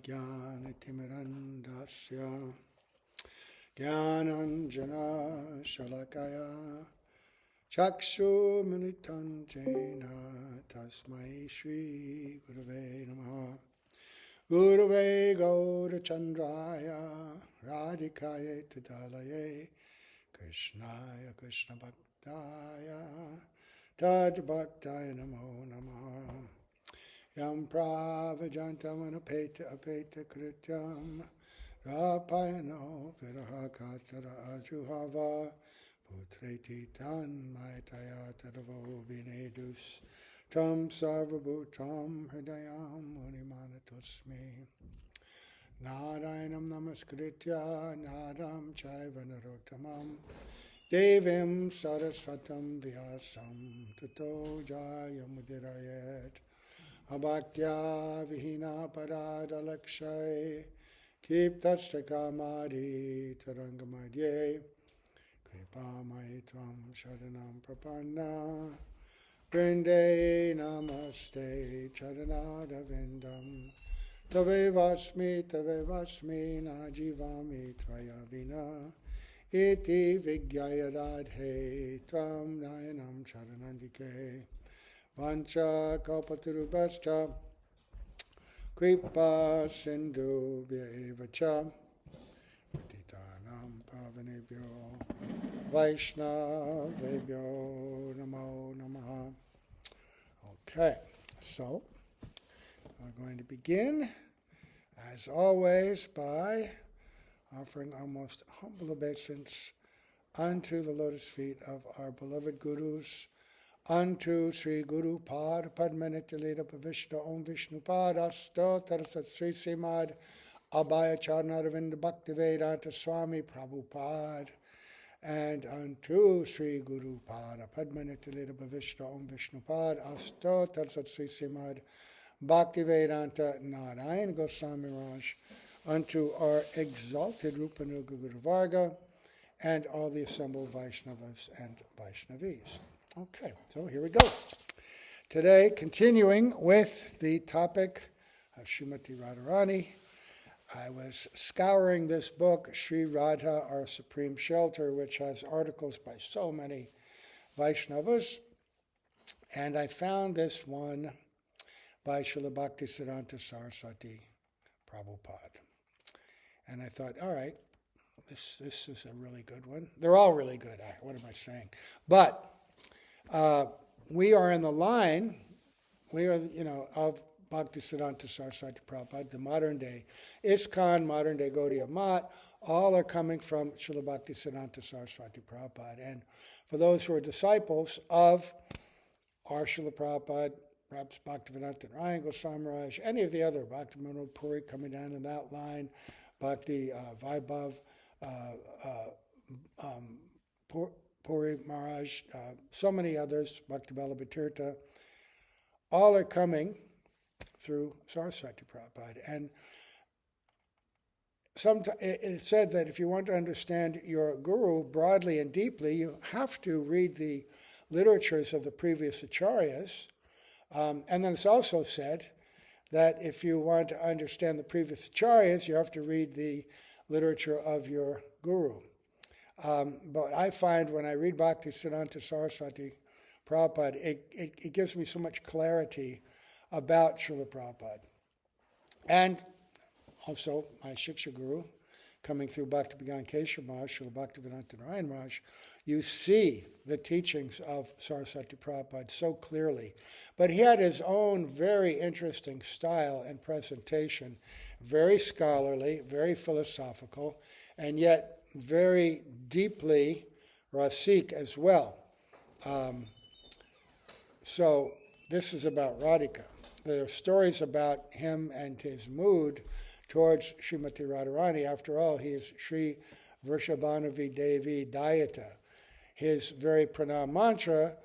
Jnanatimirandasya Jnananjana Shalakaya Chakshu Militam Jena Tasmai Shri Gurave Namaha Gurave Gaurachandraya Radhikaya Tadalaye Krishnaya Krishna Bhaktaya Tad Bhaktaya Namo Namaha Yam Pravajantam Anupeta Apeta Krityam Rapayano Viraha Katara Ajuhava Putreti Tan Maitaya Tadavo Vinedus Tam Sarvabhutam Hridayam Munimanatosmi Narayanam Namaskritya Naram Chaiva Narottamam Devim Sarasvatam Vyasam Tato Jayamudirayet Abhaktya Vihina Parada Lakshay Kiptasya Kamari Tarangamadye Kripamai Tvam Sharanam Prapanna Vrinde Namaste Charanada Vindam Tave Vasmi Najivami Tvaya Vina Iti Vigyaya Radhe Tvam Nayanam Charanandike Vancha Kalpatarubhascha Kripa Sindhu Vyaevacha Patitanam Pavanebhyo Vaishnavebhyo Namo Namaha. Okay, so we're going to begin, as always, by offering our most humble obeisance unto the lotus feet of our beloved Gurus, unto Sri Guru Pad Padmanitya Pavishta Om Vishnu Pad Asta Tarasat Sri Srimad Abhaya Charnaravinda Bhaktivedanta Swami Prabhupada, and unto Sri Guru Pada Padmanitya Bhavishta Om Vishnu Pad Asta Tarsat Sri Srimad Bhaktivedanta Narayan Goswami Raj, unto our exalted Rupanuga Guru Varga, and all the assembled Vaishnavas and Vaishnavis. Okay, so here we go. Today, continuing with the topic of Srimati Radharani, I was scouring this book, Sri Radha, Our Supreme Shelter, which has articles by so many Vaishnavas, and I found this one by Srila Bhaktisiddhanta Sarasvati Prabhupada. And I thought, all right, this is a really good one. They're all really good. What am I saying? But we are in the line, of Bhaktisiddhanta Saraswati Prabhupada, the modern day ISKCON, modern day Gaudiya Math, all are coming from Srila Bhaktisiddhanta Saraswati Prabhupada. And for those who are disciples of our Srila Prabhupada, perhaps Bhaktivedanta Narayan Goswami Raj, any of the other, Bhakti Manoj Puri coming down in that line, Bhakti Vaibhav Puri Maharaj, so many others, Bhakti Vallabha, all are coming through Saraswati Prabhupada. And it's said that if you want to understand your guru broadly and deeply, you have to read the literatures of the previous acharyas. And then it's also said that if you want to understand the previous acharyas, you have to read the literature of your guru. But I find when I read Bhaktisiddhanta Saraswati Prabhupada, it gives me so much clarity about Srila Prabhupada. And also my Shiksha Guru, coming through Bhakti Bhagwan Keshav Maharaj, Srila Bhaktivedanta Narayan Maharaj, you see the teachings of Saraswati Prabhupada so clearly. But he had his own very interesting style and presentation, very scholarly, very philosophical, and yet very deeply Rasik as well. So this is about Radhika. There are stories about him and his mood towards Srimati Radharani. After all, he is Sri Vrishabhanavi Devi Dayata. His very pranam mantra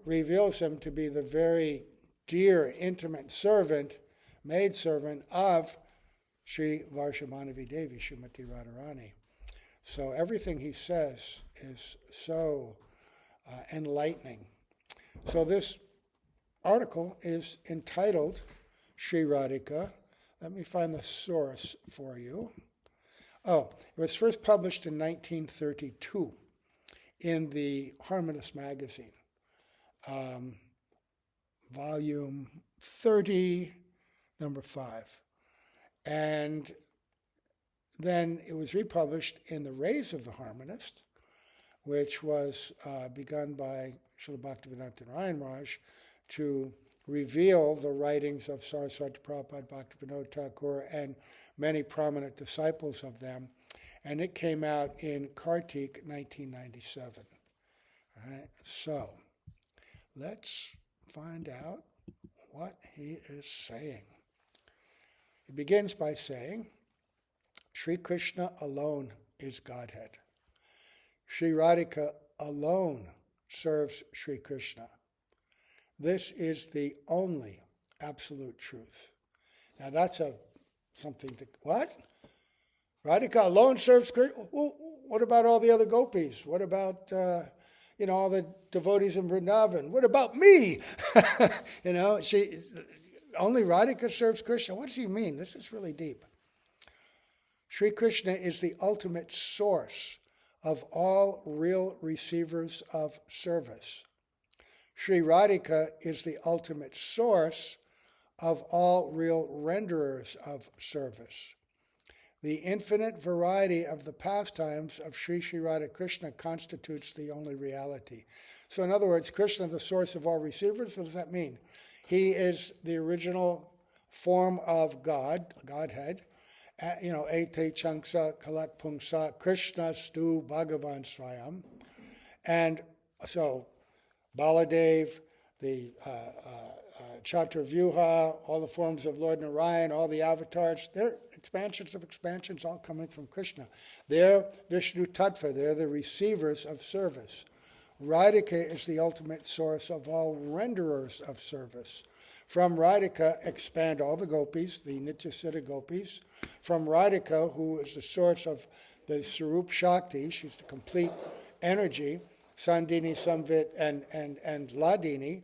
reveals him to be the very dear, intimate servant, maidservant of Sri Vrishabhanavi Devi, Srimati Radharani. So everything he says is so enlightening. So this article is entitled Sri Radhika, let me find the source for you. Oh, it was first published in 1932 in the Harmonist magazine, volume 30, number 5. And then it was republished in the Rays of the Harmonist, which was begun by Srila Bhaktisiddhanta Narayan Raj to reveal the writings of Sarasvati Prabhupada, Bhaktivinoda Thakur, and many prominent disciples of them. And it came out in Kartik 1997. All right, so let's find out what he is saying. He begins by saying, Sri Krishna alone is Godhead. Sri Radhika alone serves Sri Krishna. This is the only absolute truth. Now that's something to, what? Radhika alone serves Krishna? Well, what about all the other gopis? What about, all the devotees in Vrindavan? What about me? Only Radhika serves Krishna. What does he mean? This is really deep. Sri Krishna is the ultimate source of all real receivers of service. Sri Radhika is the ultimate source of all real renderers of service. The infinite variety of the pastimes of Sri Radha Krishna constitutes the only reality. So in other words, Krishna, the source of all receivers, what does that mean? He is the original form of God, Godhead. Ete Chanksa Kalak Pungsa Krishna Stu Bhagavan Swayam. And so Baladev, the Chaturvyuha, all the forms of Lord Narayan, all the avatars, they're expansions of expansions, all coming from Krishna. They're Vishnu Tattva, they're the receivers of service. Radhika is the ultimate source of all renderers of service. From Radhika expand all the gopis, the Nityasiddha gopis. From Radhika, who is the source of the Sarup Shakti, she's the complete energy, Sandini, Samvit, and Ladini,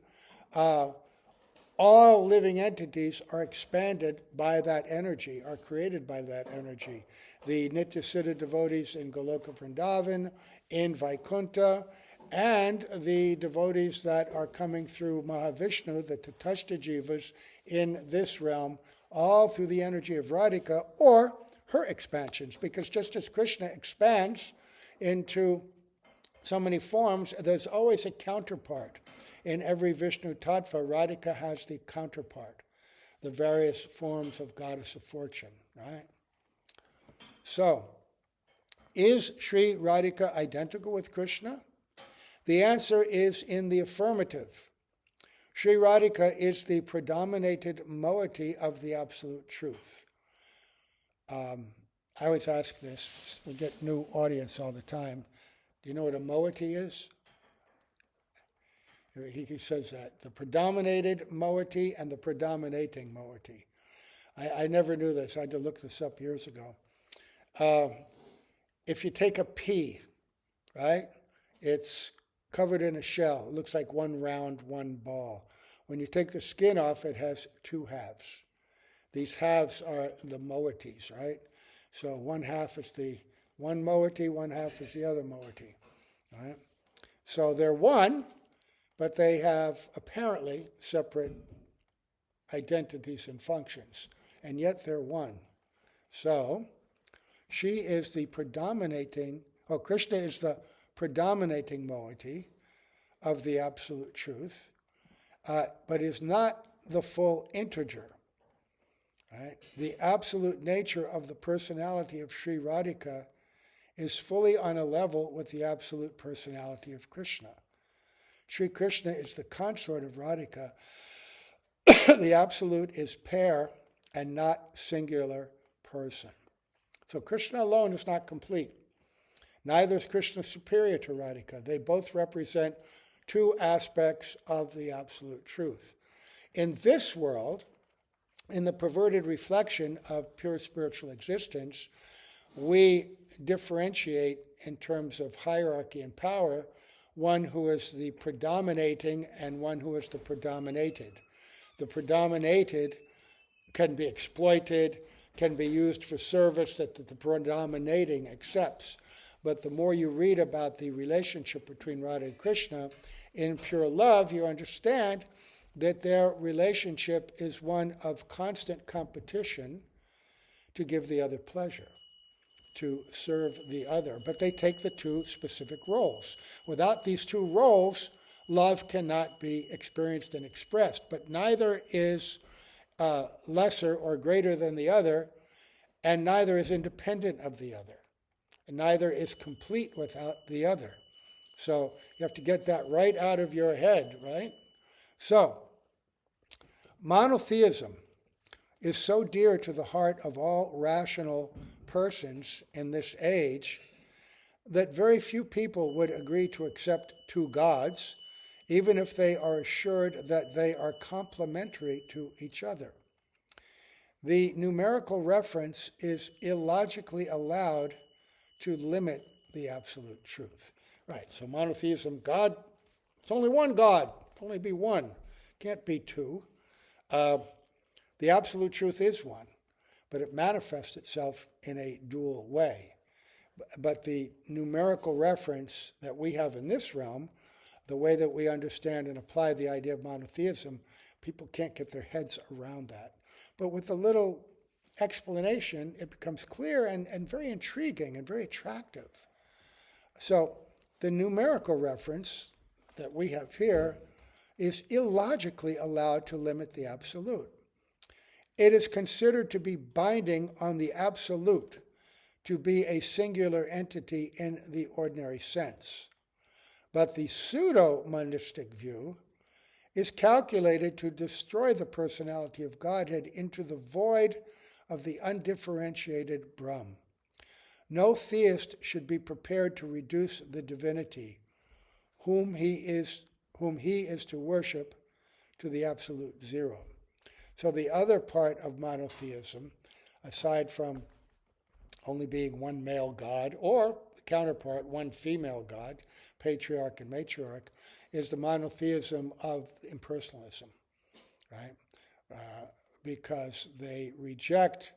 all living entities are expanded by that energy, are created by that energy. The Nityasiddha devotees in Goloka Vrindavan, in Vaikuntha, and the devotees that are coming through Mahavishnu, the Tatastha Jivas, in this realm, all through the energy of Radhika, or her expansions, because just as Krishna expands into so many forms, there's always a counterpart. In every Vishnu Tattva, Radhika has the counterpart, the various forms of goddess of fortune, right? So, is Sri Radhika identical with Krishna? The answer is in the affirmative. Sri Radhika is the predominated moiety of the absolute truth. I always ask this, we get new audience all the time. Do you know what a moiety is? He says that, the predominated moiety and the predominating moiety. I never knew this. I had to look this up years ago. If you take a pea, right, it's covered in a shell. It looks like one round, one ball. When you take the skin off, it has two halves. These halves are the moieties, right? So one half is the one moiety, one half is the other moiety, right? So they're one, but they have apparently separate identities and functions, and yet they're one. So she is the predominating, Krishna is the predominating moiety of the absolute truth, but is not the full integer. Right? The absolute nature of the personality of Sri Radhika is fully on a level with the absolute personality of Krishna. Sri Krishna is the consort of Radhika. The absolute is pair and not singular person. So Krishna alone is not complete. Neither is Krishna superior to Radhika. They both represent two aspects of the absolute truth. In this world, in the perverted reflection of pure spiritual existence, we differentiate in terms of hierarchy and power, one who is the predominating and one who is the predominated. The predominated can be exploited, can be used for service that the predominating accepts. But the more you read about the relationship between Radha and Krishna in pure love, you understand that their relationship is one of constant competition to give the other pleasure, to serve the other. But they take the two specific roles. Without these two roles, love cannot be experienced and expressed. But neither is lesser or greater than the other, and neither is independent of the other. And neither is complete without the other. So you have to get that right out of your head, right? So, monotheism is so dear to the heart of all rational persons in this age that very few people would agree to accept two gods, even if they are assured that they are complementary to each other. The numerical reference is illogically allowed to limit the absolute truth. Right, so monotheism, God, it's only one God, only be one, can't be two. The absolute truth is one, but it manifests itself in a dual way. But the numerical reference that we have in this realm, the way that we understand and apply the idea of monotheism, people can't get their heads around that. But with a little explanation, it becomes clear and very intriguing and very attractive. So the numerical reference that we have here is illogically allowed to limit the absolute. It is considered to be binding on the absolute, to be a singular entity in the ordinary sense. But the pseudo-monistic view is calculated to destroy the personality of Godhead into the void of the undifferentiated Brahm. No theist should be prepared to reduce the divinity, whom he is to worship, to the absolute zero. So the other part of monotheism, aside from only being one male god, or the counterpart, one female god, patriarch and matriarch, is the monotheism of impersonalism, right? Because they reject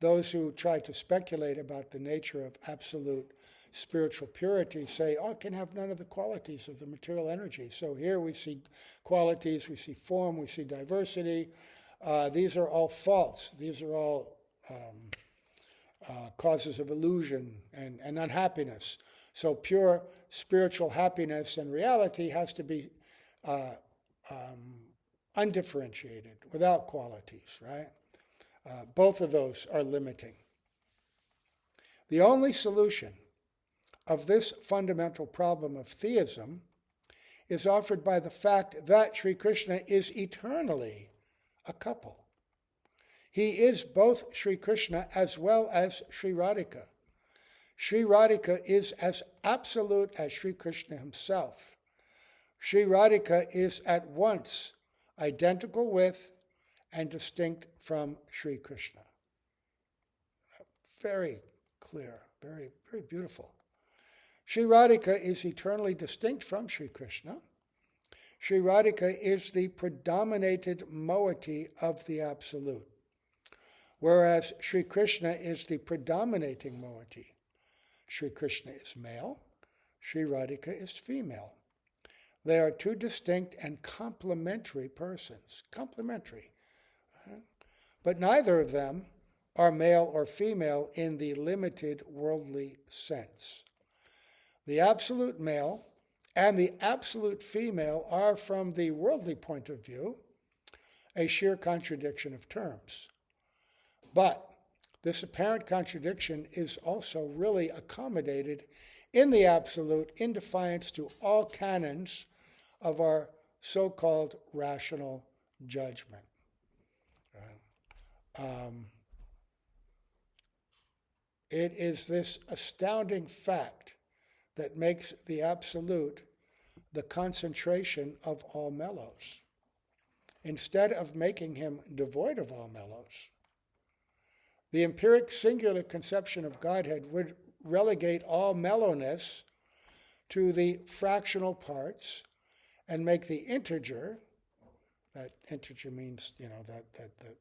those who try to speculate about the nature of absolute spiritual purity, say, oh, it can have none of the qualities of the material energy. So here we see qualities, we see form, we see diversity. These are all false. These are all causes of illusion and unhappiness. So pure spiritual happiness and reality has to be undifferentiated, without qualities, right? Both of those are limiting. The only solution of this fundamental problem of theism is offered by the fact that Sri Krishna is eternally a couple. He is both Sri Krishna as well as Sri Radhika. Sri Radhika is as absolute as Sri Krishna himself. Sri Radhika is at once identical with and distinct from Sri Krishna. Very clear, very, very beautiful. Sri Radhika is eternally distinct from Sri Krishna. Sri Radhika is the predominated moiety of the Absolute, whereas Sri Krishna is the predominating moiety. Sri Krishna is male, Sri Radhika is female. They are two distinct and complementary persons, complementary. But neither of them are male or female in the limited worldly sense. The absolute male and the absolute female are, from the worldly point of view, a sheer contradiction of terms. But this apparent contradiction is also really accommodated in the absolute in defiance to all canons of our so-called rational judgment. It is this astounding fact that makes the absolute the concentration of all mellows, instead of making him devoid of all mellows. The empiric singular conception of Godhead would relegate all mellowness to the fractional parts and make the integer, that integer means, that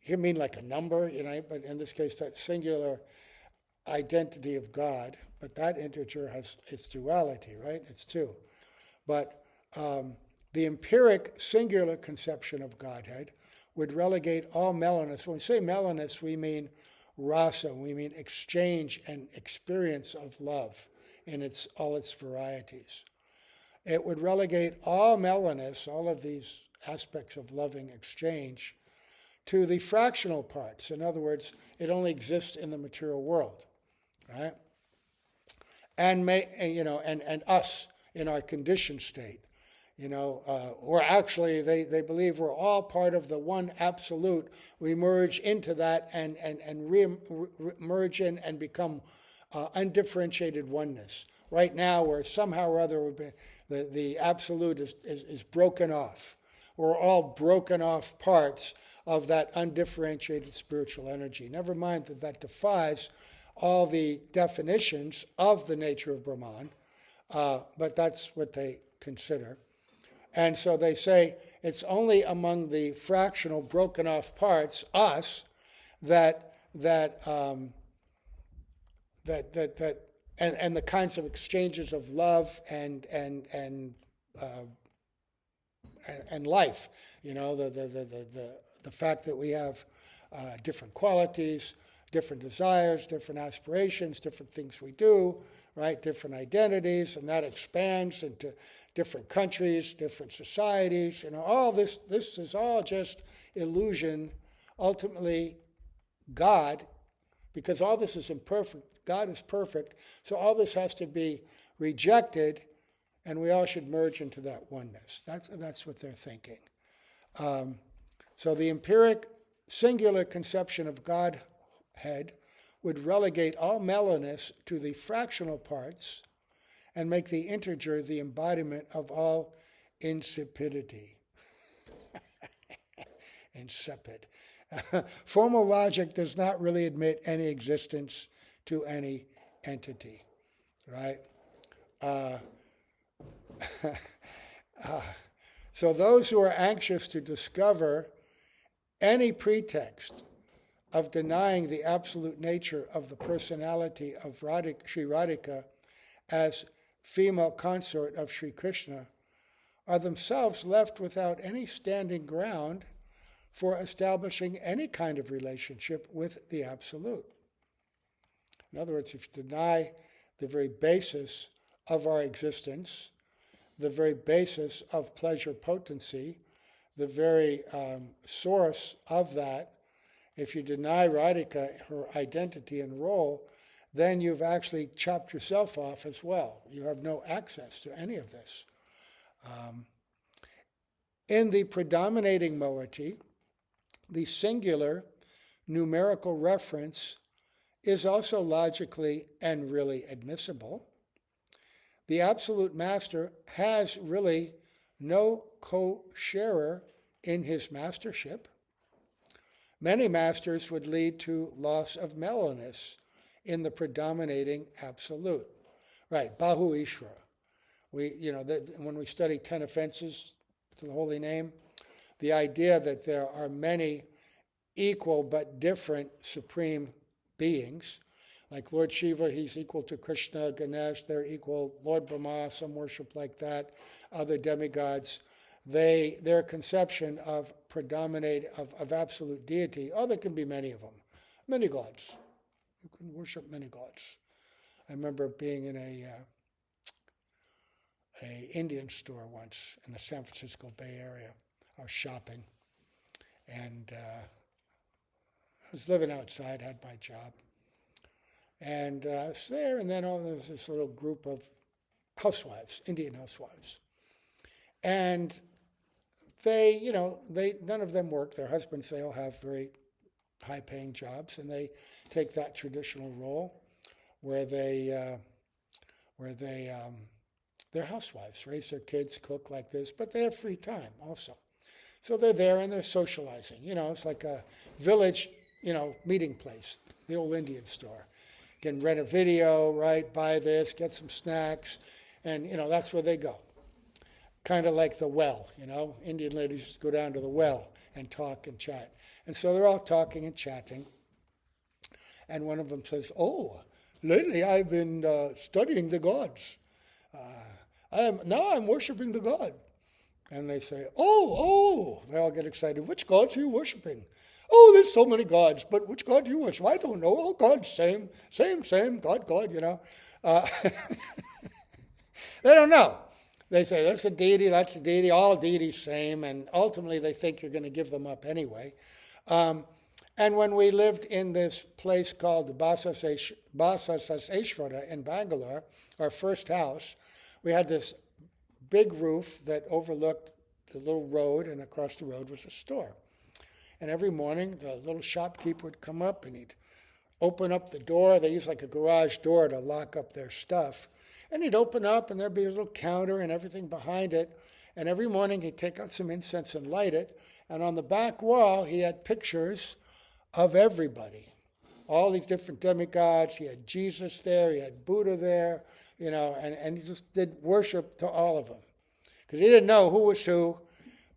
can mean like a number, but in this case, that singular identity of God, but that integer has its duality, right? It's two. But the empiric singular conception of Godhead would relegate all mellowness. When we say mellowness, we mean rasa, we mean exchange and experience of love in all its varieties. It would relegate all mellowness, all of these aspects of loving exchange, to the fractional parts. In other words, it only exists in the material world, right? And us in our conditioned state, or actually they believe we're all part of the one absolute. We merge into that and merge in and become undifferentiated oneness. Right now, we're somehow or other the absolute is broken off. We're all broken off parts of that undifferentiated spiritual energy. Never mind that defies all the definitions of the nature of Brahman, but that's what they consider. And so they say it's only among the fractional, broken off parts, us, and the kinds of exchanges of love and life. The fact that we have different qualities, different desires, different aspirations, different things we do, right? Different identities, and that expands into different countries, different societies. All this is all just illusion. Ultimately, God, because all this is imperfect, God is perfect, so all this has to be rejected, and we all should merge into that oneness. That's what they're thinking. So the empiric singular conception of Godhead would relegate all mellowness to the fractional parts and make the integer the embodiment of all insipidity. Insipid. Formal logic does not really admit any existence to any entity, right? So those who are anxious to discover any pretext of denying the absolute nature of the personality of Sri Radhika as female consort of Sri Krishna are themselves left without any standing ground for establishing any kind of relationship with the absolute. In other words, if you deny the very basis of our existence, the very basis of pleasure potency, the very source of that, if you deny Radhika her identity and role, then you've actually chopped yourself off as well. You have no access to any of this. In the predominating moiety, the singular numerical reference is also logically and really admissible. The absolute master has really no co-sharer in his mastership. Many masters would lead to loss of mellowness in the predominating absolute. Right, Bahu Ishvara. When we study 10 offenses to the holy name, the idea that there are many equal but different supreme beings, like Lord Shiva, he's equal to Krishna, Ganesh, they're equal, Lord Brahma, some worship like that, other demigods, their conception of of absolute deity, there can be many of them, many gods. You can worship many gods. I remember being in a Indian store once in the San Francisco Bay Area. I was shopping, and I was living outside, had my job. And I was there, and then there was this little group of housewives, Indian housewives. And they none of them work. Their husbands, they all have very high-paying jobs, and they take that traditional role where they're housewives, raise their kids, cook like this, but they have free time also. So they're there and they're socializing. It's like a village, meeting place, the old Indian store. You can rent a video, right, buy this, get some snacks, and, that's where they go. Kind of like the well, Indian ladies go down to the well and talk and chat. And so they're all talking and chatting. And one of them says, "Oh, lately I've been studying the gods. Now I'm worshiping the god." And they say, "Oh," they all get excited. "Which gods are you worshiping?" "Oh, there's so many gods, but which god do you worship?" "I don't know. All gods, same, God, you know." They don't know. They say, that's a deity, all deities same, and ultimately they think you're going to give them up anyway. And when we lived in this place called Basaseshwara in Bangalore, our first house, we had this big roof that overlooked the little road, and across the road was a store. And every morning, the little shopkeeper would come up and he'd open up the door. They used like a garage door to lock up their stuff. And he'd open up, and there'd be a little counter and everything behind it. And every morning, he'd take out some incense and light it. And on the back wall, he had pictures of everybody, all these different demigods. He had Jesus there, he had Buddha there, you know, and he just did worship to all of them. Because he didn't know who was who,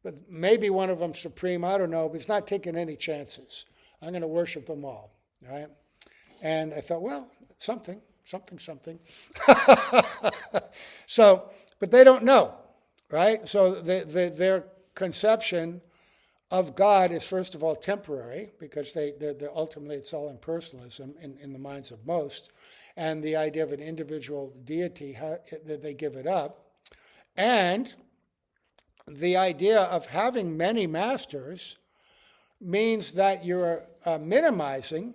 but maybe one of them supreme, I don't know, but he's not taking any chances. I'm going to worship them all, right? And I thought, well, something. So, but they don't know, right? So their conception of God is, first of all, temporary, because they're ultimately it's all impersonalism in the minds of most, and the idea of an individual deity, that they give it up, and the idea of having many masters means that you're minimizing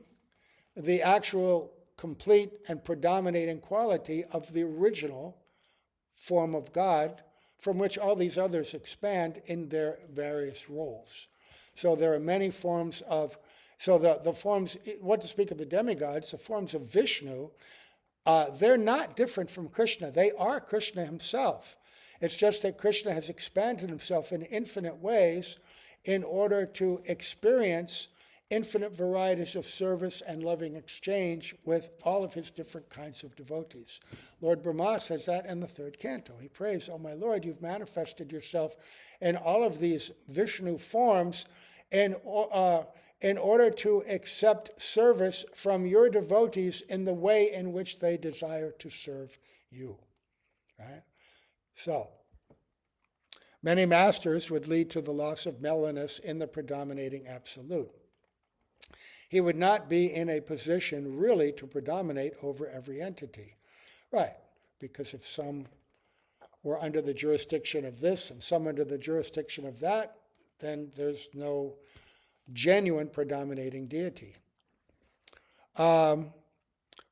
the actual complete and predominating quality of the original form of God, from which all these others expand in their various roles. So there are many forms of, so the forms, what to speak of the demigods, the forms of Vishnu, they're not different from Krishna. They are Krishna himself. It's just that Krishna has expanded himself in infinite ways in order to experience infinite varieties of service and loving exchange with all of his different kinds of devotees. Lord Brahma says that in the third canto. He prays, "Oh my Lord, you've manifested yourself in all of these Vishnu forms in order to accept service from your devotees in the way in which they desire to serve you." Right? So, many masters would lead to the loss of mellowness in the predominating absolute. He would not be in a position really to predominate over every entity. Right, because if some were under the jurisdiction of this and some under the jurisdiction of that, then there's no genuine predominating deity.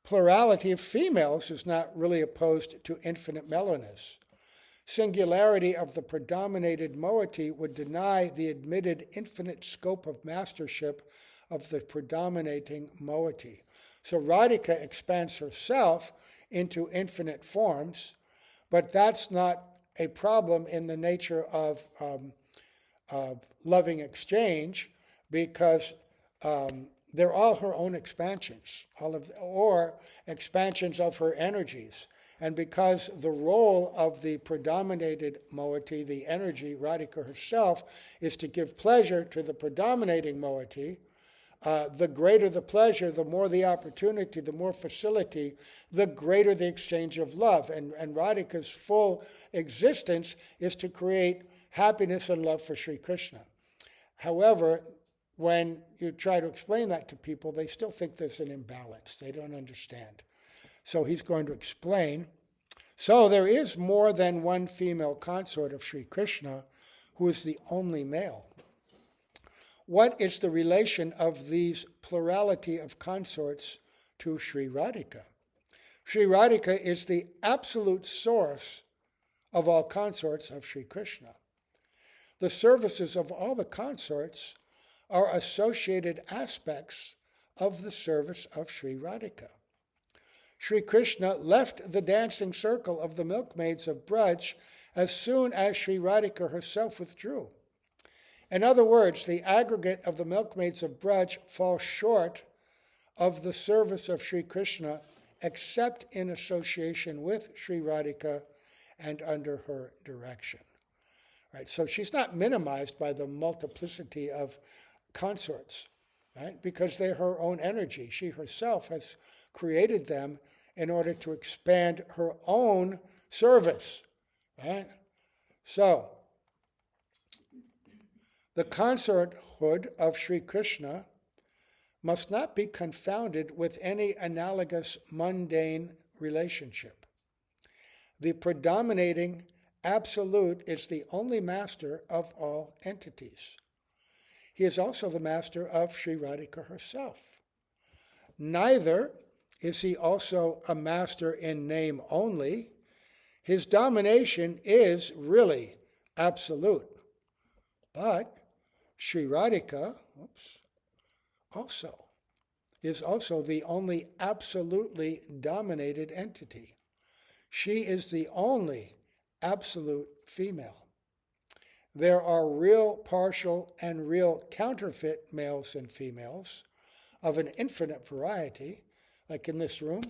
Plurality of females is not really opposed to infinite mellowness. Singularity of the predominated moiety would deny the admitted infinite scope of mastership of the predominating moiety. So Radhika expands herself into infinite forms, but that's not a problem in the nature of loving exchange, because they're all her own expansions, or expansions of her energies. And because the role of the predominated moiety, the energy, Radhika herself, is to give pleasure to the predominating moiety, the greater the pleasure, the more the opportunity, the more facility, the greater the exchange of love. And Radhika's full existence is to create happiness and love for Sri Krishna. However, when you try to explain that to people, they still think there's an imbalance. They don't understand. So he's going to explain. So there is more than one female consort of Sri Krishna who is the only male. What is the relation of these plurality of consorts to Sri Radhika? Sri Radhika is the absolute source of all consorts of Sri Krishna. The services of all the consorts are associated aspects of the service of Sri Radhika. Sri Krishna left the dancing circle of the milkmaids of Braj as soon as Sri Radhika herself withdrew. In other words, the aggregate of the milkmaids of Braj falls short of the service of Sri Krishna except in association with Sri Radhika and under her direction. Right? So she's not minimized by the multiplicity of consorts, right? Because they're her own energy. She herself has created them in order to expand her own service, right? So, the consorthood of Sri Krishna must not be confounded with any analogous mundane relationship. The predominating Absolute is the only master of all entities. He is also the master of Sri Radhika herself. Neither is he also a master in name only. His domination is really absolute. But Sri Radhika is also the only absolutely dominated entity. She is the only absolute female. There are real partial and real counterfeit males and females of an infinite variety. Like in this room,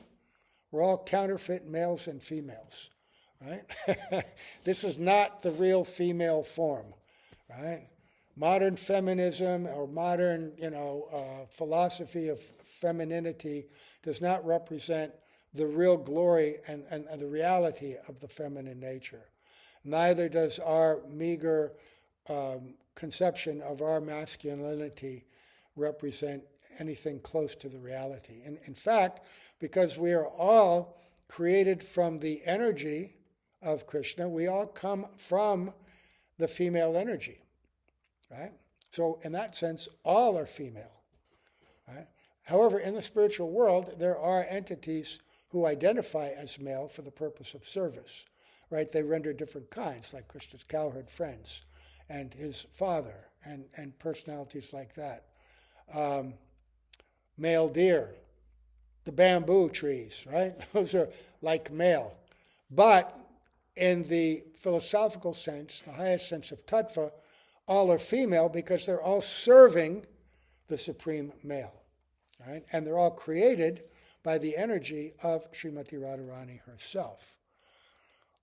we're all counterfeit males and females, right? This is not the real female form, right? Modern feminism or modern, philosophy of femininity does not represent the real glory and the reality of the feminine nature. Neither does our meager conception of our masculinity represent anything close to the reality. And in fact, because we are all created from the energy of Krishna, we all come from the female energy, right? So in that sense, all are female, right? However, in the spiritual world, there are entities who identify as male for the purpose of service, right? They render different kinds, like Krishna's cowherd friends and his father and personalities like that. Male deer, the bamboo trees, right? Those are like male. But in the philosophical sense, the highest sense of tattva, all are female because they're all serving the supreme male, right? And they're all created by the energy of Srimati Radharani herself.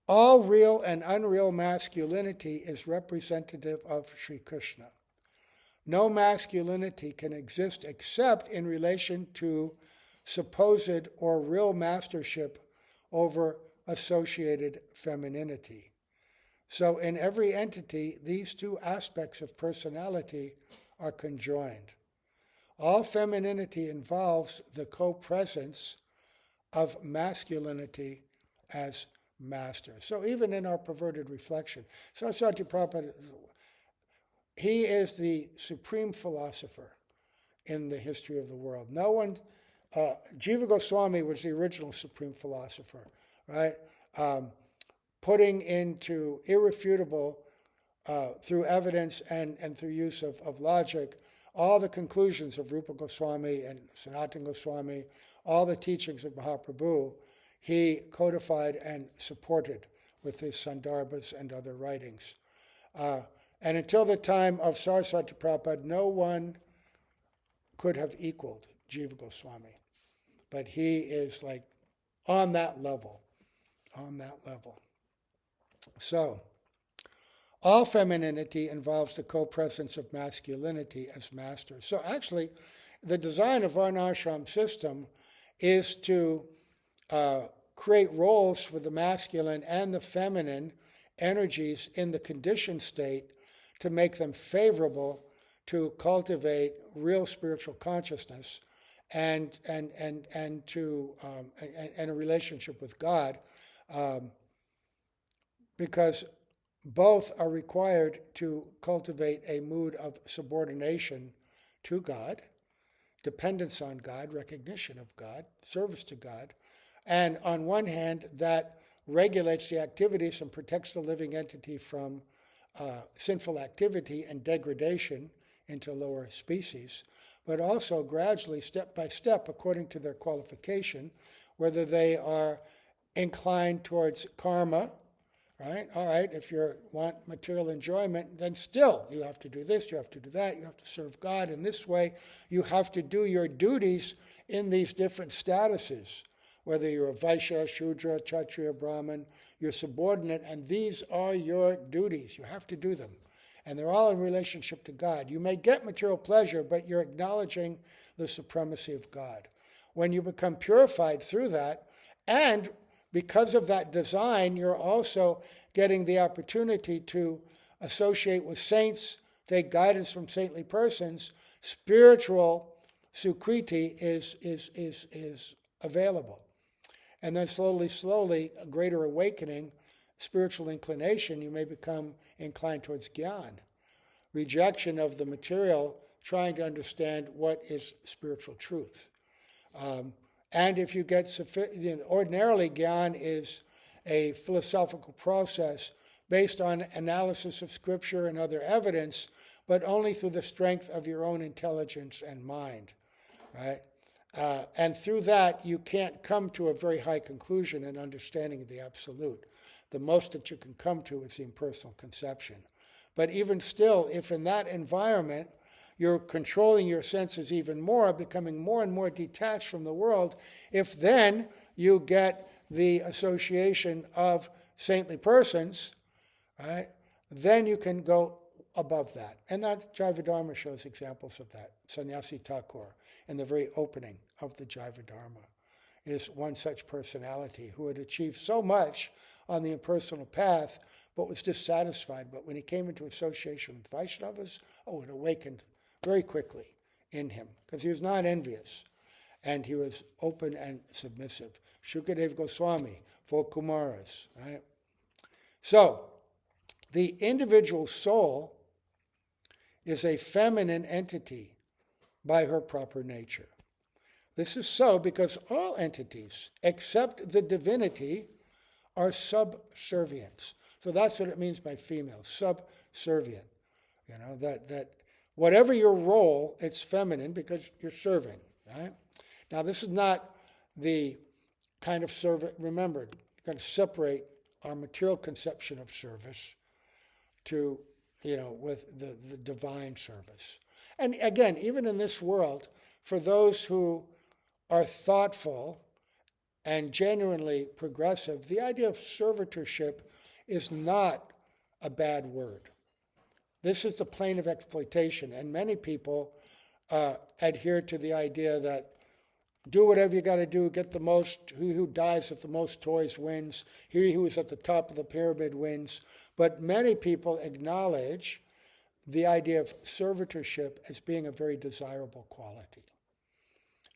All real and unreal masculinity is representative of Sri Krishna. No masculinity can exist except in relation to supposed or real mastership over associated femininity. So in every entity, these two aspects of personality are conjoined. All femininity involves the co-presence of masculinity as master. So even in our perverted reflection, Sarasvati Prabhupada, he is the supreme philosopher in the history of the world. No one, Jiva Goswami was the original supreme philosopher, right? Putting into irrefutable, through evidence and through use of logic, all the conclusions of Rupa Goswami and Sanatana Goswami, all the teachings of Mahaprabhu, he codified and supported with his Sandarbhas and other writings. And until the time of Sarasvati Prabhupada, no one could have equaled Jiva Goswami. But he is like on that level. So, all femininity involves the co-presence of masculinity as master. So actually, the design of Varnashram system is to create roles for the masculine and the feminine energies in the conditioned state to make them favorable to cultivate real spiritual consciousness and to a relationship with God, because both are required to cultivate a mood of subordination to God, dependence on God, recognition of God, service to God. And on one hand, that regulates the activities and protects the living entity from sinful activity and degradation into lower species, but also gradually, step by step, according to their qualification, whether they are inclined towards karma, right? All right, if you want material enjoyment, then still you have to do this, you have to do that, you have to serve God in this way. You have to do your duties in these different statuses, whether you're a Vaishya, Shudra, Kshatriya, Brahmin, you're subordinate, and these are your duties. You have to do them. And they're all in relationship to God. You may get material pleasure, but you're acknowledging the supremacy of God. When you become purified through that, and because of that design, you're also getting the opportunity to associate with saints, take guidance from saintly persons. Spiritual sukriti is available. And then slowly, a greater awakening, spiritual inclination, you may become inclined towards gyan, rejection of the material, trying to understand what is spiritual truth. And if you get ordinarily gyan is a philosophical process based on analysis of scripture and other evidence, but only through the strength of your own intelligence and mind, right? And through that, you can't come to a very high conclusion and understanding of the absolute. The most that you can come to is the impersonal conception. But even still, if in that environment you're controlling your senses even more, becoming more and more detached from the world, if then you get the association of saintly persons, right, then you can go above that. And that Jaiva Dharma shows examples of that. Sannyasi Thakur, in the very opening of the Jaiva Dharma, is one such personality who had achieved so much on the impersonal path, but was dissatisfied. But when he came into association with Vaishnavas, it awakened very quickly in him, because he was not envious, and he was open and submissive. Shukadev Goswami, 4 Kumaras, right? So, the individual soul is a feminine entity by her proper nature. This is so because all entities, except the divinity, are subservient. So that's what it means by female, subservient. That whatever your role, it's feminine because you're serving, right? Now, this is not the kind of service, remember, you've got to separate our material conception of service to, with the divine service. And again, even in this world, for those who are thoughtful and genuinely progressive, the idea of servitorship is not a bad word. This is the plane of exploitation, and many people adhere to the idea that do whatever you got to do, get the most, who dies with the most toys wins, he who is at the top of the pyramid wins. But many people acknowledge the idea of servitorship as being a very desirable quality.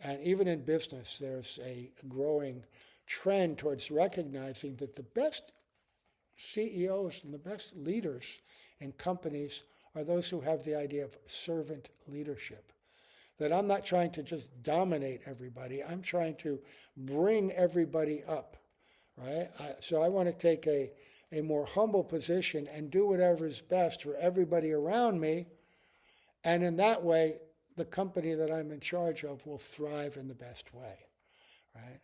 And even in business, there's a growing trend towards recognizing that the best CEOs and the best leaders in companies are those who have the idea of servant leadership. That I'm not trying to just dominate everybody, I'm trying to bring everybody up, right? So I want to take a more humble position and do whatever is best for everybody around me, and in that way, the company that I'm in charge of will thrive in the best way, right?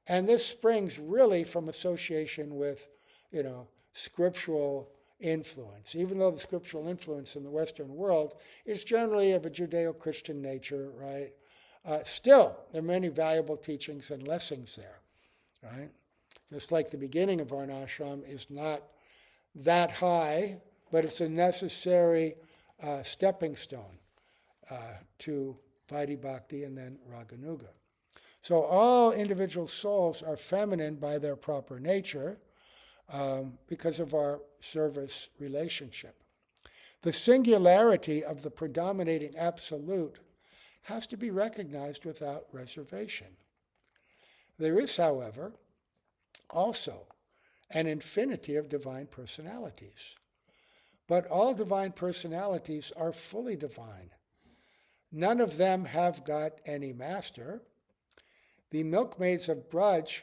And this springs really from association with, scriptural influence. Even though the scriptural influence in the Western world is generally of a Judeo-Christian nature, right? Still, there are many valuable teachings and lessons there, right? Just like the beginning of Varnashram is not that high, but it's a necessary stepping stone to Vaidhi Bhakti and then Raganuga. So all individual souls are feminine by their proper nature because of our service relationship. The singularity of the predominating absolute has to be recognized without reservation. There is, however, also an infinity of divine personalities. But all divine personalities are fully divine. None of them have got any master. The milkmaids of Braj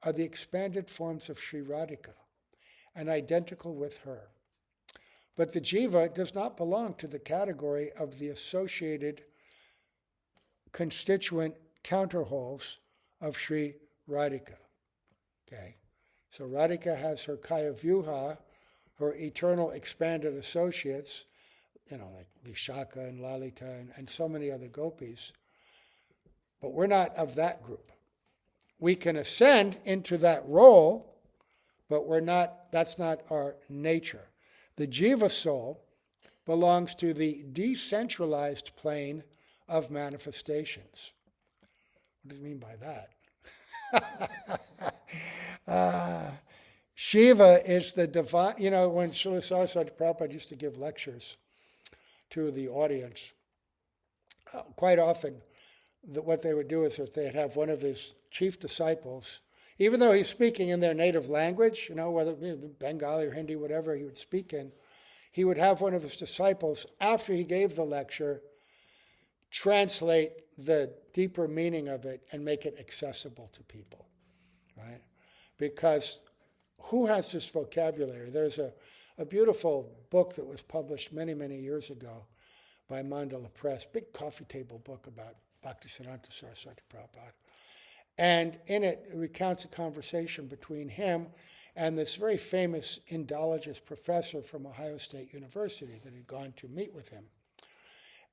are the expanded forms of Sri Radhika and identical with her. But the jiva does not belong to the category of the associated constituent counterholes of Sri Radhika. Okay, so Radhika has her Kaya Vyuha, her eternal expanded associates, like Vishaka and Lalita and so many other gopis. But we're not of that group. We can ascend into that role, but that's not our nature. The jiva soul belongs to the decentralized plane of manifestations. What does it mean by that? Shiva is the divine, when Srila Saraswati Prabhupada used to give lectures to the audience, quite often what they would do is that they'd have one of his chief disciples, even though he's speaking in their native language, whether Bengali or Hindi, whatever he would speak in, he would have one of his disciples, after he gave the lecture, translate the deeper meaning of it and make it accessible to people, right? Because who has this vocabulary? There's a beautiful book that was published many, many years ago by Mandala Press, big coffee table book about Bhaktisiddhanta Saraswati Prabhupada. And in it recounts a conversation between him and this very famous Indologist professor from Ohio State University that had gone to meet with him.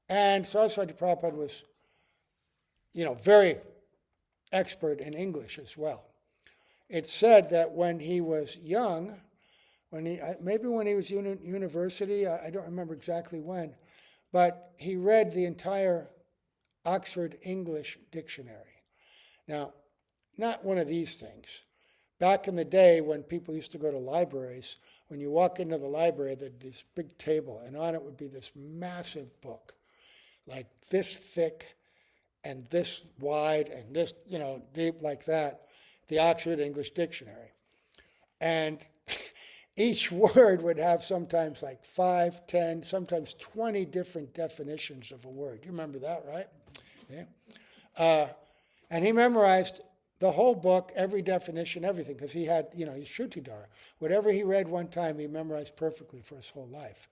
And Saraswati Prabhupada was, very expert in English as well. It's said that when he was young, maybe when he was in university, I don't remember exactly when, but he read the entire Oxford English Dictionary. Now, not one of these things. Back in the day when people used to go to libraries, when you walk into the library, there'd be this big table, and on it would be this massive book, like this thick and this wide and this, deep like that, the Oxford English Dictionary. And each word would have sometimes like 5, 10, sometimes 20 different definitions of a word. You remember that, right? Yeah. And he memorized the whole book, every definition, everything, because he had, he's Shrutidhara. Whatever he read one time, he memorized perfectly for his whole life.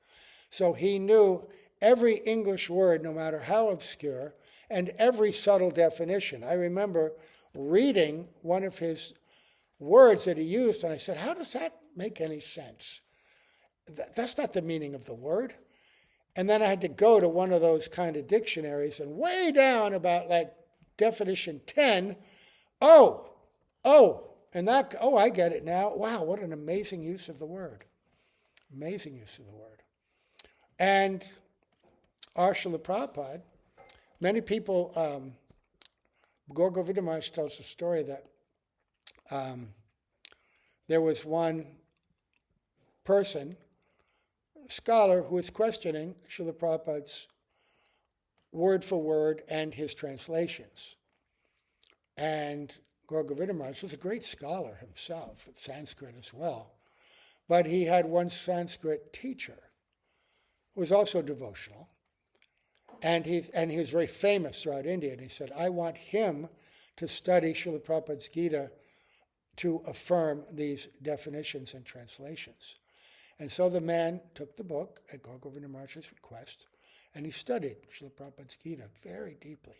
So he knew every English word, no matter how obscure, and every subtle definition. I remember reading one of his words that he used, and I said, how does that make any sense? That's not the meaning of the word. And then I had to go to one of those kind of dictionaries, and way down about like definition 10, I get it now. Wow, what an amazing use of the word. Amazing use of the word. And our Srila Prabhupada, many people, Gaur Govinda Maharaj tells the story that there was one person, scholar, who was questioning Srila Prabhupada's word for word and his translations. And Gaur Govinda Maharaj was a great scholar himself, Sanskrit as well. But he had one Sanskrit teacher who was also devotional. And he was very famous throughout India. And he said, I want him to study Srila Prabhupada's Gita to affirm these definitions and translations. And so the man took the book at Gaur Govinda Maharaj's request, and he studied Srila Prabhupada's Gita very deeply.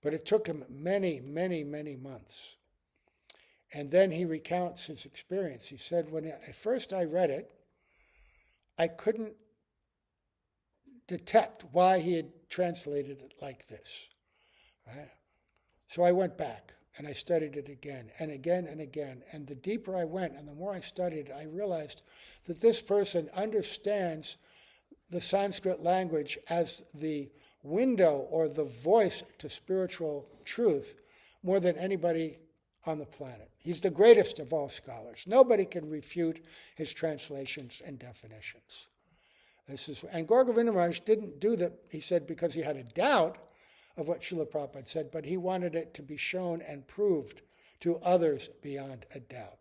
But it took him many, many, many months. And then he recounts his experience. He said, at first I read it, I couldn't detect why he had translated it like this. Right? So I went back and I studied it again and again and again. And the deeper I went and the more I studied, I realized that this person understands the Sanskrit language as the window or the voice to spiritual truth more than anybody on the planet. He's the greatest of all scholars. Nobody can refute his translations and definitions. And Gaur Govinda Maharaj didn't do that, he said, because he had a doubt of what Srila Prabhupada said, but he wanted it to be shown and proved to others beyond a doubt.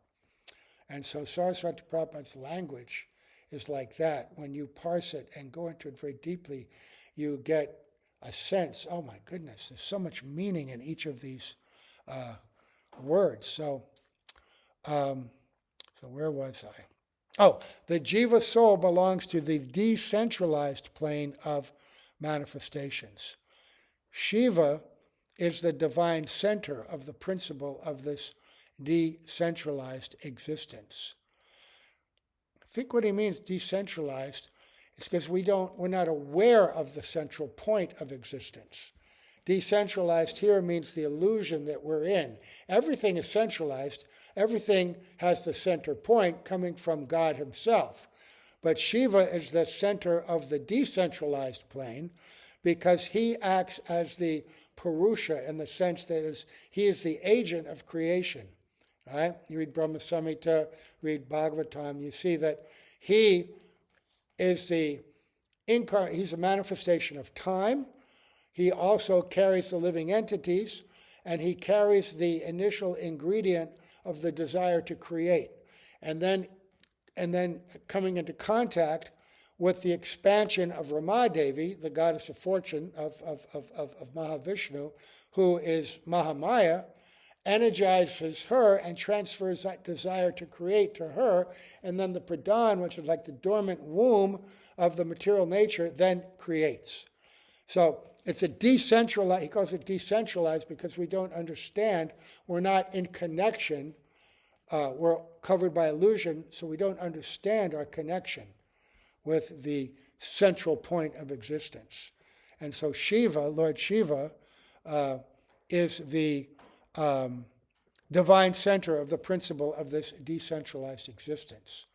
And so Saraswati Prabhupada's language is like that. When you parse it and go into it very deeply, you get a sense, oh my goodness, there's so much meaning in each of these words. So where was I? Oh, the jiva soul belongs to the decentralized plane of manifestations. Shiva is the divine center of the principle of this decentralized existence. I think what he means decentralized is because we're not aware of the central point of existence. Decentralized here means the illusion that we're in. Everything is centralized. Everything has the center point coming from God himself. But Shiva is the center of the decentralized plane because he acts as the Purusha in the sense that he is the agent of creation. Right? You read Brahma Samhita, read Bhagavatam, you see that he is he's a manifestation of time. He also carries the living entities, and he carries the initial ingredient of the desire to create. And then coming into contact with the expansion of Ramadevi, the goddess of fortune of Mahavishnu, who is Mahamaya, energizes her and transfers that desire to create to her, and then the Pradhan, which is like the dormant womb of the material nature, then creates. So it's a decentralized, he calls it decentralized because we don't understand, we're not in connection, we're covered by illusion, so we don't understand our connection with the central point of existence. And so Shiva, Lord Shiva, is the divine center of the principle of this decentralized existence.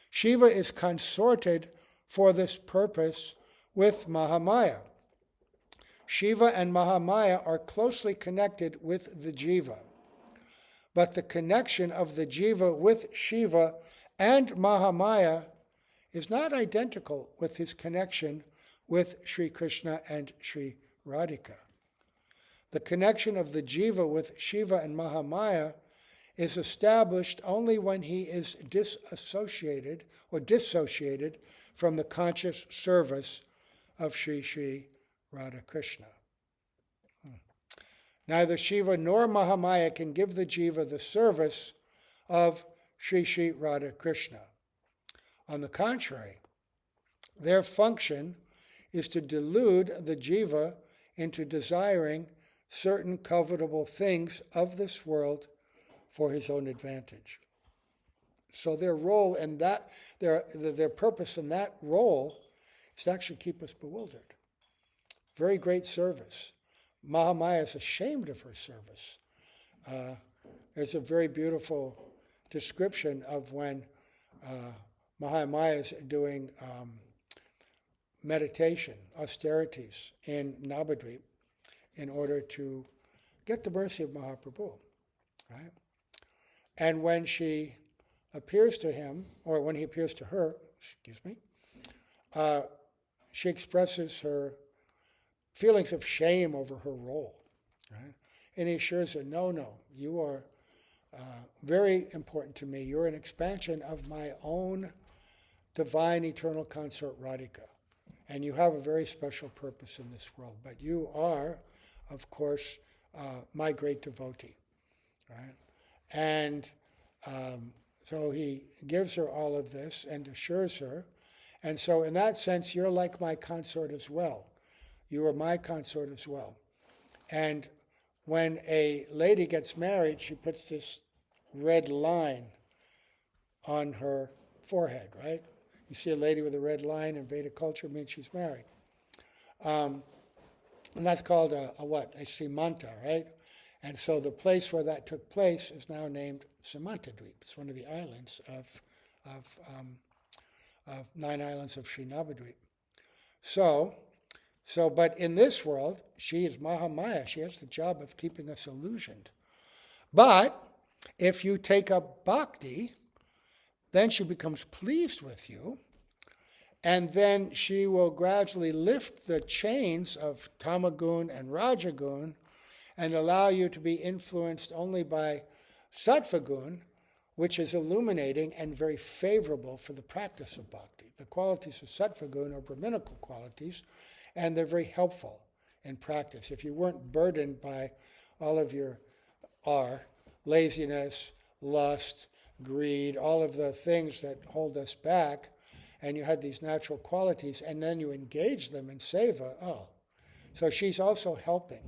Shiva is consorted for this purpose with Mahamaya. Shiva and Mahamaya are closely connected with the Jiva. But the connection of the Jiva with Shiva and Mahamaya is not identical with his connection with Sri Krishna and Sri Radhika. The connection of the Jiva with Shiva and Mahamaya is established only when he is dissociated from the conscious service of Sri Sri Radha Krishna. Neither Shiva nor Mahamaya can give the Jiva the service of Sri Sri Radha Krishna. On the contrary, their function is to delude the Jiva into desiring certain covetable things of this world for his own advantage. So their role in that, their purpose in that role is to actually keep us bewildered. Very great service. Mahamaya is ashamed of her service. There's a very beautiful description of when Mahamaya is doing meditation, austerities in Navadvip in order to get the mercy of Mahaprabhu. Right? And when she appears to him, or when he appears to her, she expresses her feelings of shame over her role. Right? And he assures her, no, you are very important to me. You're an expansion of my own divine eternal consort Radhika. And you have a very special purpose in this world. But you are, of course, my great devotee. Right? And so he gives her all of this and assures her. And so in that sense, you're like my consort as well. You are my consort as well. And when a lady gets married, she puts this red line on her forehead, right? You see a lady with a red line in Vedic culture, means she's married. And that's called a Simanta, right? And so the place where that took place is now named Samantadweep. It's one of the islands of 9 islands of Sri Navadvip. But in this world, she is Mahamaya. She has the job of keeping us illusioned. But if you take up bhakti, then she becomes pleased with you, and then she will gradually lift the chains of tamagun and rajagun and allow you to be influenced only by sattvagun, which is illuminating and very favorable for the practice of bhakti. The qualities of sattvagun are Brahminical qualities, and they're very helpful in practice. If you weren't burdened by all of your laziness, lust, greed, all of the things that hold us back, and you had these natural qualities, and then you engage them in seva, so she's also helping.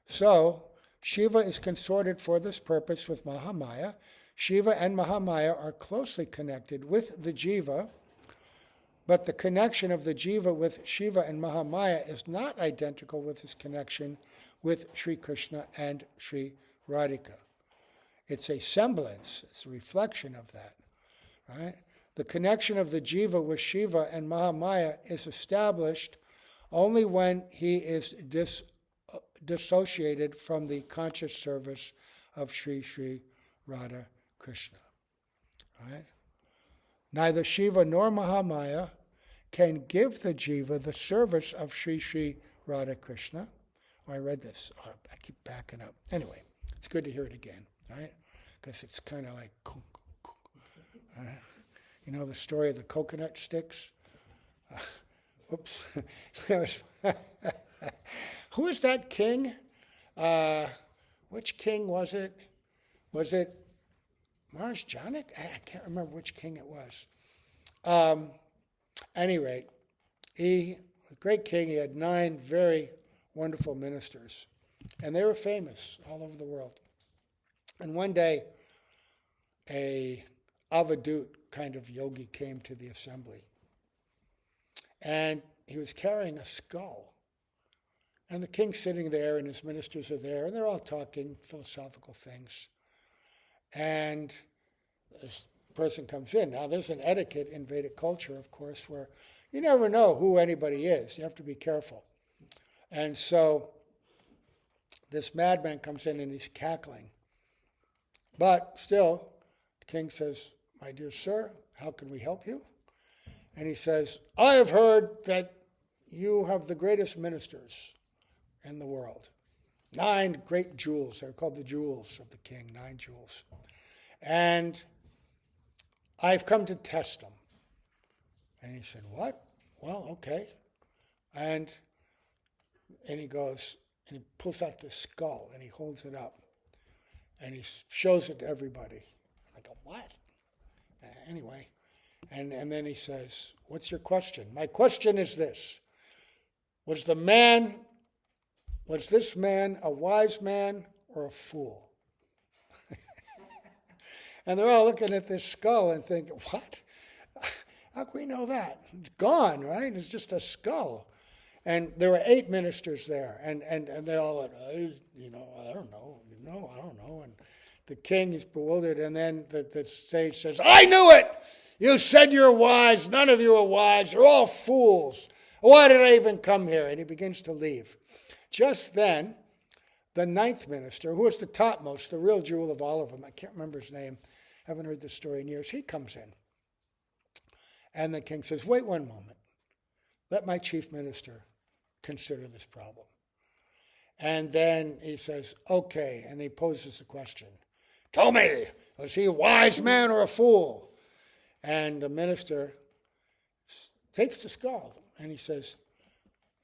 So Shiva is consorted for this purpose with Mahamaya. Shiva and Mahamaya are closely connected with the Jiva, but the connection of the Jiva with Shiva and Mahamaya is not identical with his connection with Sri Krishna and Sri Radhika. It's a semblance. It's a reflection of that, right? The connection of the jiva with Shiva and Mahamaya is established only when he is dissociated from the conscious service of Sri Sri Radha Krishna. Right? Neither Shiva nor Mahamaya can give the jiva the service of Sri Sri Radha Krishna. Oh, I read this. Oh, I keep backing up. Anyway, it's good to hear it again, right? Because it's kind of like, you know the story of the coconut sticks? Whoops. Who is that king? Which king was it? Was it Mars Janak? I can't remember which king it was. Any rate, a great king. He had 9 very wonderful ministers, and they were famous all over the world. And one day, a avadut kind of yogi came to the assembly, and he was carrying a skull. And the king's sitting there, and his ministers are there, and they're all talking philosophical things. And this person comes in. Now, there's an etiquette in Vedic culture, of course, where you never know who anybody is. You have to be careful. And so this madman comes in, and he's cackling. But still, the king says, "My dear sir, how can we help you?" And he says, "I have heard that you have the greatest ministers in the world. 9 great jewels. They're called the jewels of the king, 9 jewels. And I've come to test them." And he said, "What?" "Well, okay." And he goes, and he pulls out this skull, and he holds it up. And he shows it to everybody. I go, "What?" Anyway, and then he says, "What's your question?" "My question is this. Was this man a wise man or a fool?" And they're all looking at this skull and thinking, "What? How can we know that? It's gone, right? It's just a skull." And there were 8 ministers there, and they all went, I don't know. No, I don't know. And the king is bewildered, and then the sage says, "I knew it! You said you're wise. None of you are wise. You're all fools. Why did I even come here?" And he begins to leave. Just then, the 9th minister, who was the topmost, the real jewel of all of them, I can't remember his name, haven't heard this story in years, he comes in. And the king says, "Wait one moment. Let my chief minister consider this problem." And then he says, "Okay," and he poses a question. "Tell me, was he a wise man or a fool?" And the minister takes the skull and he says,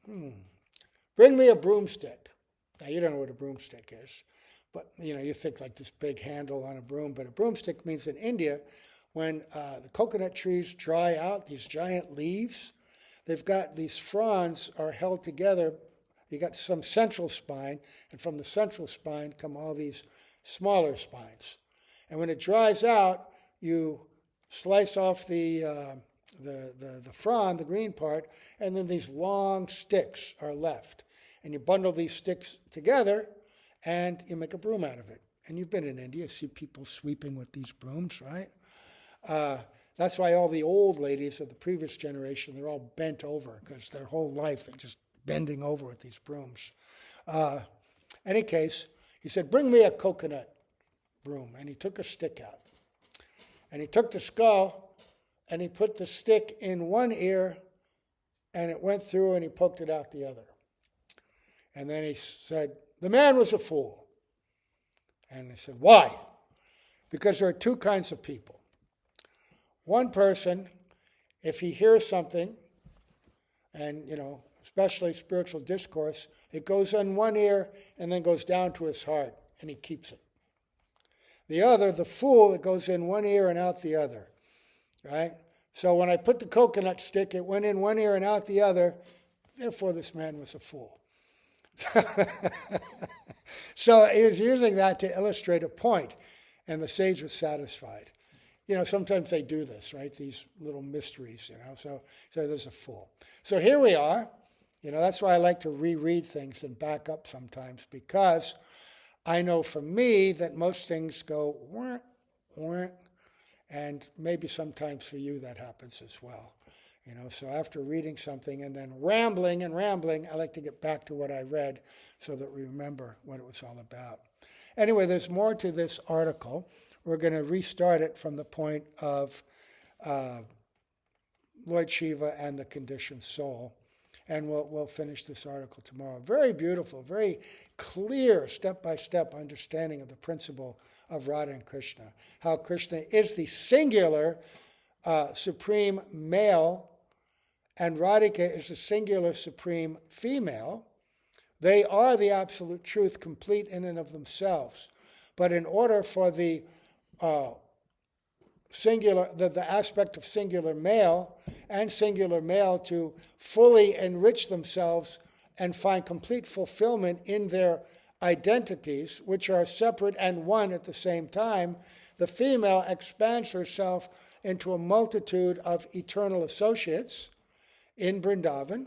"Bring me a broomstick." Now, you don't know what a broomstick is, but you think like this big handle on a broom, but a broomstick means in India, when the coconut trees dry out, these giant leaves, they've got these fronds are held together. You got some central spine, and from the central spine come all these smaller spines. And when it dries out, you slice off the frond, the green part, and then these long sticks are left. And you bundle these sticks together, and you make a broom out of it. And you've been in India, you see people sweeping with these brooms, right? That's why all the old ladies of the previous generation, they're all bent over, because their whole life they're just bending over with these brooms. Any case, he said, "Bring me a coconut broom." And he took a stick out. And he took the skull, and he put the stick in one ear, and it went through, and he poked it out the other. And then he said, "The man was a fool." And he said, "Why?" "Because there are 2 kinds of people. One person, if he hears something, and, especially spiritual discourse, it goes in one ear and then goes down to his heart, and he keeps it. The other, the fool, it goes in one ear and out the other, right? So when I put the coconut stick, it went in one ear and out the other, therefore this man was a fool." So he was using that to illustrate a point, and the sage was satisfied. Sometimes they do this, right? These little mysteries, So there's a fool. So here we are. That's why I like to reread things and back up sometimes, because I know for me that most things go, wah, wah, and maybe sometimes for you that happens as well. So after reading something and then rambling, I like to get back to what I read so that we remember what it was all about. Anyway, there's more to this article. We're going to restart it from the point of Lord Shiva and the conditioned soul. And we'll finish this article tomorrow. Very beautiful, very clear, step-by-step understanding of the principle of Radha and Krishna. How Krishna is the singular supreme male, and Radhika is the singular supreme female. They are the absolute truth, complete in and of themselves. But in order for the aspect of singular male to fully enrich themselves and find complete fulfillment in their identities, which are separate and one at the same time, the female expands herself into a multitude of eternal associates in Vrindavan,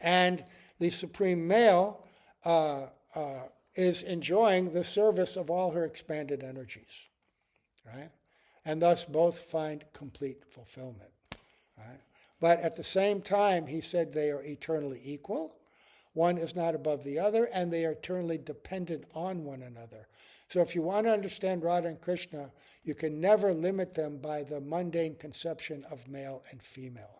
and the supreme male is enjoying the service of all her expanded energies, right? And thus both find complete fulfillment, right? But at the same time, he said they are eternally equal. One is not above the other, and they are eternally dependent on one another. So if you want to understand Radha and Krishna, you can never limit them by the mundane conception of male and female.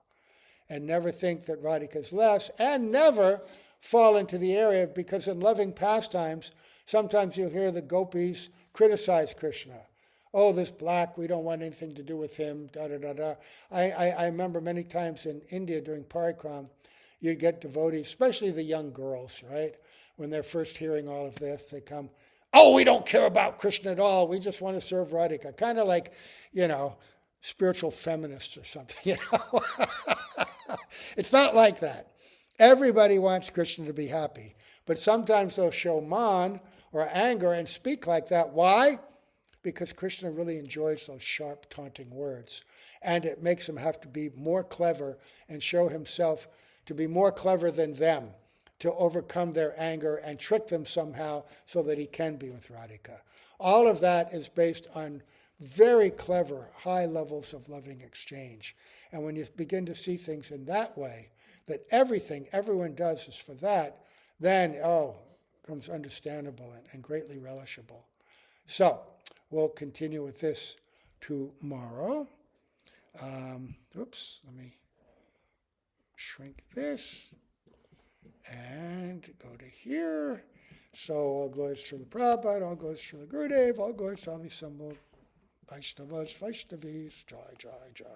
And never think that Radhika is less, and never fall into the area, because in loving pastimes, sometimes you'll hear the gopis criticize Krishna. Oh, this black, we don't want anything to do with him, da-da-da-da. I remember many times in India during Parikram, you'd get devotees, especially the young girls, right? When they're first hearing all of this, they come, oh, we don't care about Krishna at all. We just want to serve Radhika. Kind of like, spiritual feminists or something, It's not like that. Everybody wants Krishna to be happy. But sometimes they'll show man or anger and speak like that. Why? Because Krishna really enjoys those sharp, taunting words. And it makes him have to be more clever and show himself to be more clever than them, to overcome their anger and trick them somehow so that he can be with Radhika. All of that is based on very clever, high levels of loving exchange. And when you begin to see things in that way, that everything everyone does is for that, then, it becomes understandable and greatly relishable. So, we'll continue with this tomorrow. Let me shrink this and go to here. So, all glories to the Prabhupada, all glories to the Gurudev, all glories to all the assembled Vaishnavas, Vaishnavis, Jai, Jai, Jai.